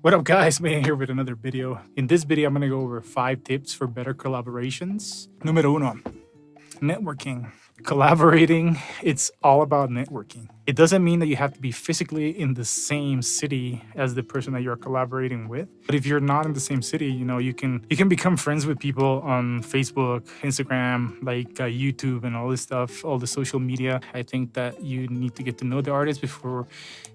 What up guys, man here with another video. In this video, I'm gonna go over 5 tips for better collaborations. Número uno, networking. Collaborating, it's all about networking. It doesn't mean that you have to be physically in the same city as the person that you're collaborating with. But if you're not in the same city, you can become friends with people on Facebook, Instagram, like YouTube and all this stuff, all the social media. I think that you need to get to know the artist before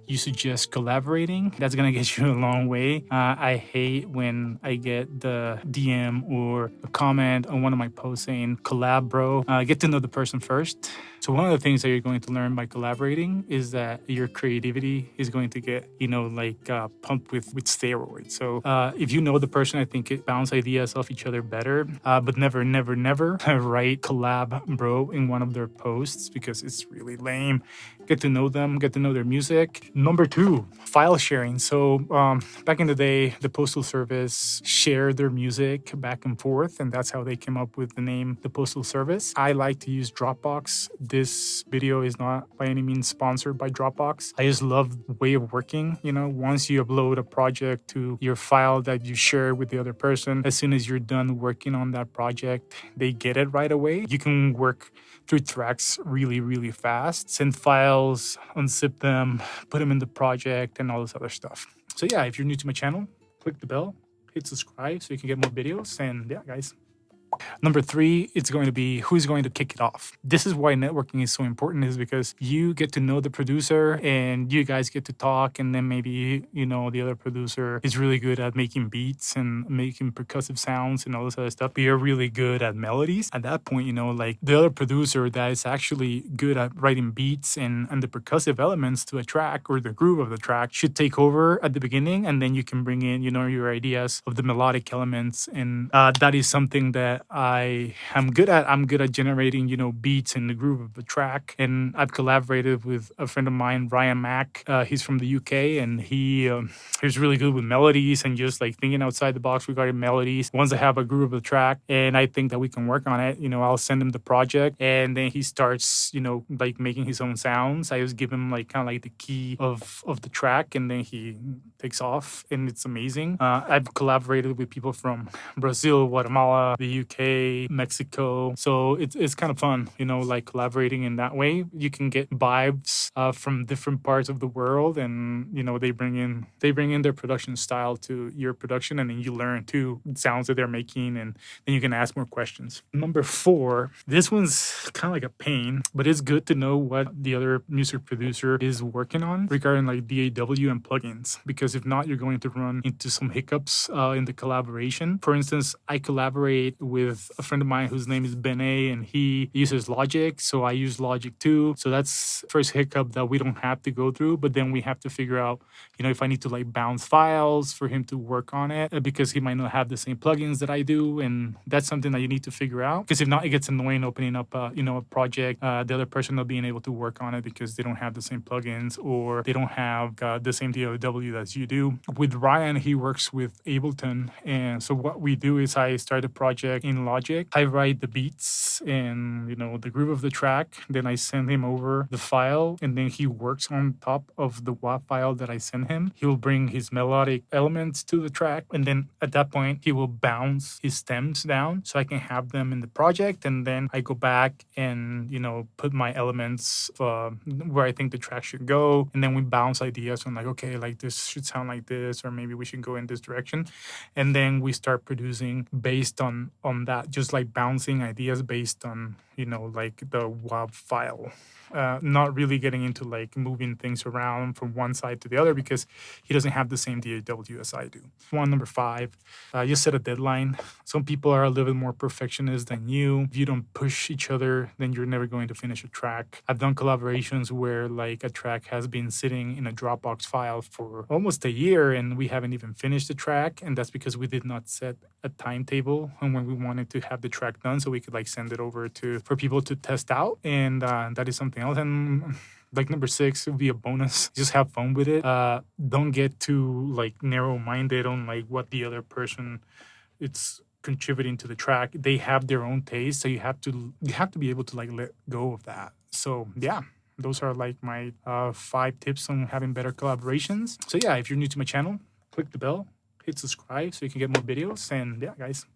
you suggest collaborating. That's gonna get you a long way. I hate when I get the DM or a comment on one of my posts saying collab bro. Get to know the person first. So one of the things that you're going to learn by collaborating is that your creativity is going to get pumped with steroids. So if you know the person, I think it bounce ideas off each other better. But never write collab bro in one of their posts because it's really lame. Get to know them, get to know their music. Number 2, file sharing. So back in the day, the Postal Service shared their music back and forth, and that's how they came up with the name the Postal Service. I like to use Dropbox. This video is not by any means sponsored by Dropbox. I just love the way of working. Once you upload a project to your file that you share with the other person, as soon as you're done working on that project, they get it right away. You can work through tracks really fast, send files, unzip them, put them in the project and all this other stuff. So yeah, if you're new to my channel, click the bell, hit subscribe so you can get more videos. And yeah guys, Number 3, it's going to be who's going to kick it off. This is why networking is so important, is because you get to know the producer and you guys get to talk, and then maybe, the other producer is really good at making beats and making percussive sounds and all this other stuff, but you're really good at melodies. At that point, like the other producer that is actually good at writing beats and the percussive elements to a track or the groove of the track should take over at the beginning, and then you can bring in, your ideas of the melodic elements. And that is something that I am good at. I'm good at generating, beats and the groove of the track. And I've collaborated with a friend of mine, Ryan Mack. He's from the UK, and he's really good with melodies and just like thinking outside the box regarding melodies. Once I have a groove of the track and I think that we can work on it, I'll send him the project, and then he starts, like making his own sounds. I just give him like kind of like the key of the track, and then he takes off, and it's amazing. I've collaborated with people from Brazil, Guatemala, the UK, Mexico. So it's kind of fun, like collaborating in that way. You can get vibes from different parts of the world, and they bring in their production style to your production, and then you learn too sounds that they're making, and then you can ask more questions. Number 4, this one's kind of like a pain, but it's good to know what the other music producer is working on regarding like DAW and plugins, because if not, you're going to run into some hiccups in the collaboration. For instance, I collaborate with a friend of mine whose name is Bene, and he uses Logic, so I use Logic too. So that's first hiccup that we don't have to go through, but then we have to figure out, if I need to like bounce files for him to work on it, because he might not have the same plugins that I do, and that's something that you need to figure out, because if not, it gets annoying opening up a project, the other person not being able to work on it because they don't have the same plugins or they don't have the same DAW as you do. With Ryan, he works with Ableton, and so what we do is I start a project in Logic. I write the beats and the groove of the track, then I send him over the file, and then he works on top of the WAV file that I send him. He will bring his melodic elements to the track, and then at that point he will bounce his stems down so I can have them in the project, and then I go back and put my elements where I think the track should go, and then we bounce ideas on like, okay, like this should sound like this, or maybe we should go in this direction, and then we start producing based on that, just like bouncing ideas based on like the WAV file. Not really getting into like moving things around from one side to the other, because he doesn't have the same DAW as I do. Number 5, you set a deadline. Some people are a little bit more perfectionist than you. If you don't push each other, then you're never going to finish a track. I've done collaborations where like a track has been sitting in a Dropbox file for almost a year, and we haven't even finished the track, and that's because we did not set a timetable and when we wanted to have the track done so we could like send it over for people to test out, and that is something else. And like number 6 would be a bonus. Just have fun with it. Don't get too like narrow-minded on like what the other person it's contributing to the track. They have their own taste, so you have to be able to like let go of that. So yeah, those are like my 5 tips on having better collaborations. So yeah, if you're new to my channel, click the bell, hit subscribe so you can get more videos. And yeah, guys,